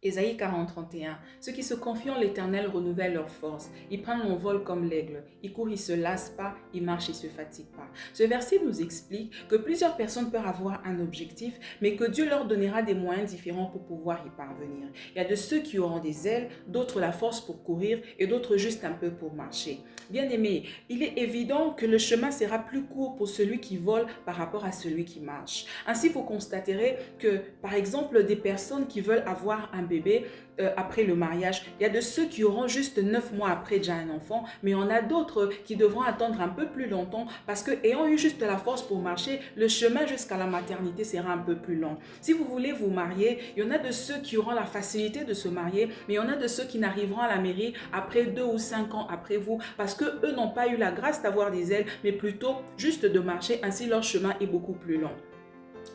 Ésaïe 40, 31. Ceux qui se confient en l'Éternel renouvellent leur force. Ils prennent l'envol comme l'aigle. Ils courent, ils ne se lassent pas, ils marchent, ils ne se fatiguent pas. Ce verset nous explique que plusieurs personnes peuvent avoir un objectif, mais que Dieu leur donnera des moyens différents pour pouvoir y parvenir. Il y a de ceux qui auront des ailes, d'autres la force pour courir et d'autres juste un peu pour marcher. Bien-aimés, il est évident que le chemin sera plus court pour celui qui vole par rapport à celui qui marche. Ainsi, vous constaterez que, par exemple, des personnes qui veulent avoir un bébé après le mariage, il y a de ceux qui auront juste 9 mois après déjà un enfant, mais on a d'autres qui devront attendre un peu plus longtemps parce que ayant eu juste la force pour marcher, le chemin jusqu'à la maternité sera un peu plus long. Si vous voulez vous marier, il y en a de ceux qui auront la facilité de se marier, mais il y en a de ceux qui n'arriveront à la mairie après 2 ou 5 ans après vous parce que eux n'ont pas eu la grâce d'avoir des ailes, mais plutôt juste de marcher, ainsi leur chemin est beaucoup plus long.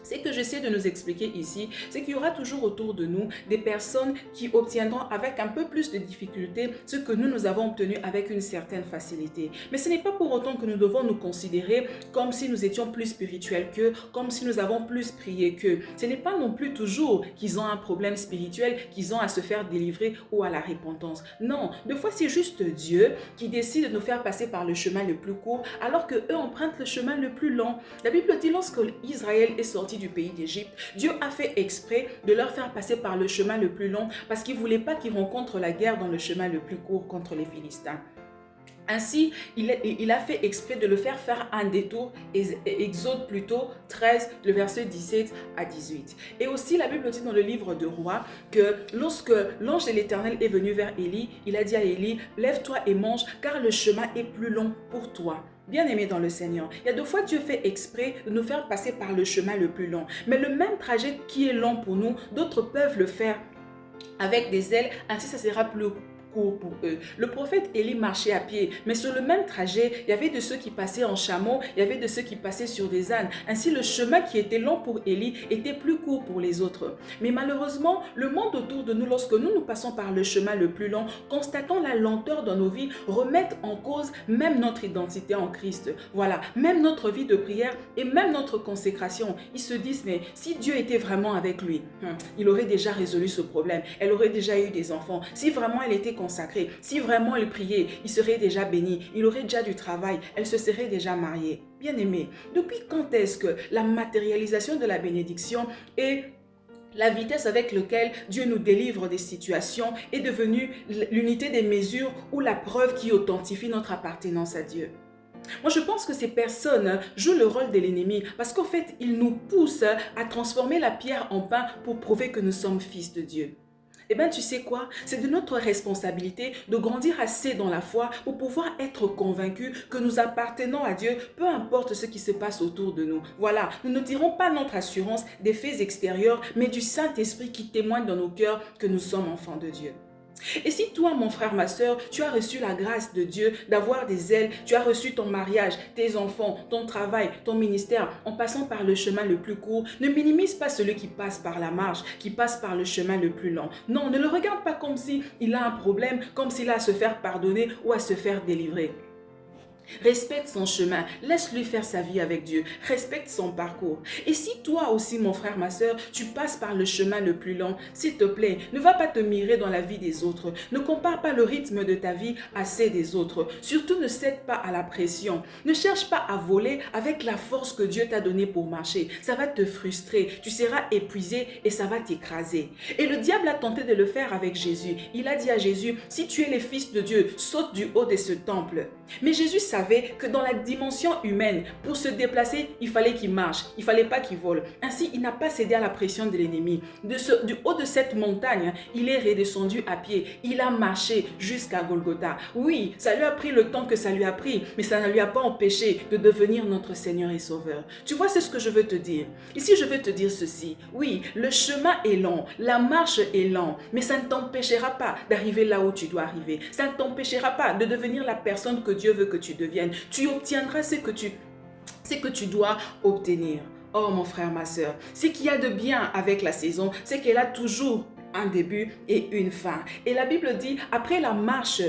Ce que j'essaie de nous expliquer ici, c'est qu'il y aura toujours autour de nous des personnes qui obtiendront avec un peu plus de difficulté ce que nous avons obtenu avec une certaine facilité. Mais ce n'est pas pour autant que nous devons nous considérer comme si nous étions plus spirituels qu'eux, comme si nous avons plus prié qu'eux. Ce n'est pas non plus toujours qu'ils ont un problème spirituel, qu'ils ont à se faire délivrer ou à la repentance. Non, des fois c'est juste Dieu qui décide de nous faire passer par le chemin le plus court alors qu'eux empruntent le chemin le plus long. La Bible dit lorsque Israël est sorti du pays d'Égypte, Dieu a fait exprès de leur faire passer par le chemin le plus long parce qu'il ne voulait pas qu'ils rencontrent la guerre dans le chemin le plus court contre les Philistins. Ainsi, il a fait exprès de le faire un détour, Exode plutôt 13, le verset 17 à 18. Et aussi, la Bible dit dans le livre de Rois que lorsque l'ange de l'Éternel est venu vers Élie, il a dit à Élie, lève-toi et mange, car le chemin est plus long pour toi. Bien-aimé dans le Seigneur, il y a deux fois Dieu fait exprès de nous faire passer par le chemin le plus long. Mais le même trajet qui est long pour nous, d'autres peuvent le faire avec des ailes, ainsi ça sera plus pour eux. Le prophète Élie marchait à pied, mais sur le même trajet, il y avait de ceux qui passaient en chameau, il y avait de ceux qui passaient sur des ânes. Ainsi, le chemin qui était long pour Élie était plus court pour les autres. Mais malheureusement, le monde autour de nous, lorsque nous passons par le chemin le plus long, constatant la lenteur dans nos vies, remettent en cause même notre identité en Christ. Voilà, même notre vie de prière et même notre consécration. Ils se disent, mais si Dieu était vraiment avec lui, il aurait déjà résolu ce problème. Elle aurait déjà eu des enfants. Si vraiment elle était consacrée, si vraiment elle priait, il serait déjà béni, il aurait déjà du travail, elle se serait déjà mariée. Bien-aimé, depuis quand est-ce que la matérialisation de la bénédiction et la vitesse avec laquelle Dieu nous délivre des situations est devenue l'unité des mesures ou la preuve qui authentifie notre appartenance à Dieu? Moi, je pense que ces personnes jouent le rôle de l'ennemi parce qu'en fait, ils nous poussent à transformer la pierre en pain pour prouver que nous sommes fils de Dieu. Eh bien, tu sais quoi? C'est de notre responsabilité de grandir assez dans la foi pour pouvoir être convaincus que nous appartenons à Dieu, peu importe ce qui se passe autour de nous. Voilà, nous ne tirons pas notre assurance des faits extérieurs, mais du Saint-Esprit qui témoigne dans nos cœurs que nous sommes enfants de Dieu. Et si toi, mon frère, ma soeur, tu as reçu la grâce de Dieu d'avoir des ailes, tu as reçu ton mariage, tes enfants, ton travail, ton ministère, en passant par le chemin le plus court, ne minimise pas celui qui passe par la marche, qui passe par le chemin le plus long. Non, ne le regarde pas comme s'il a un problème, comme s'il a à se faire pardonner ou à se faire délivrer. Respecte son chemin, laisse-lui faire sa vie avec Dieu, respecte son parcours. Et si toi aussi, mon frère, ma soeur, tu passes par le chemin le plus long, s'il te plaît, ne va pas te mirer dans la vie des autres. Ne compare pas le rythme de ta vie à celle des autres. Surtout ne cède pas à la pression. Ne cherche pas à voler avec la force que Dieu t'a donnée pour marcher. Ça va te frustrer, tu seras épuisé et ça va t'écraser. Et le diable a tenté de le faire avec Jésus. Il a dit à Jésus, si tu es le Fils de Dieu, saute du haut de ce temple. Mais Jésus savait que dans la dimension humaine, pour se déplacer, il fallait qu'il marche, il ne fallait pas qu'il vole. Ainsi, il n'a pas cédé à la pression de l'ennemi. Du haut de cette montagne, il est redescendu à pied. Il a marché jusqu'à Golgotha. Oui, ça lui a pris le temps que ça lui a pris, mais ça ne lui a pas empêché de devenir notre Seigneur et Sauveur. Tu vois, c'est ce que je veux te dire. Ici, je veux te dire ceci. Oui, le chemin est long, la marche est lente, mais ça ne t'empêchera pas d'arriver là où tu dois arriver. Ça ne t'empêchera pas de devenir la personne que Dieu veut que tu deviennes. Tu obtiendras ce que tu dois obtenir. Oh mon frère, ma soeur, ce qu'il y a de bien avec la saison, c'est qu'elle a toujours un début et une fin. Et la Bible dit, après la marche,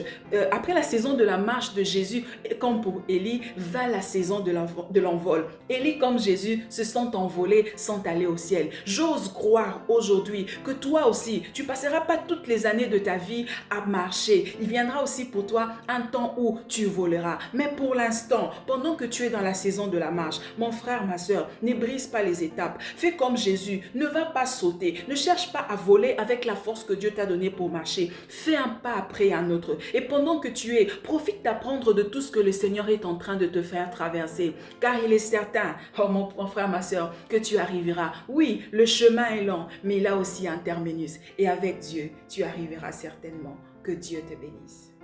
après la saison de la marche de Jésus, comme pour Élie, va la saison de l'envol. Élie, comme Jésus, se sont envolés, sont allés au ciel. J'ose croire aujourd'hui que toi aussi, tu passeras pas toutes les années de ta vie à marcher. Il viendra aussi pour toi un temps où tu voleras. Mais pour l'instant, pendant que tu es dans la saison de la marche, mon frère, ma soeur, ne brise pas les étapes. Fais comme Jésus, ne va pas sauter, ne cherche pas à voler avec la force que Dieu t'a donnée pour marcher. Fais un pas après un autre. Et pendant que tu es, profite d'apprendre de tout ce que le Seigneur est en train de te faire traverser. Car il est certain, oh mon frère, ma soeur, que tu arriveras. Oui, le chemin est long, mais il a aussi un terminus. Et avec Dieu, tu arriveras certainement. Que Dieu te bénisse.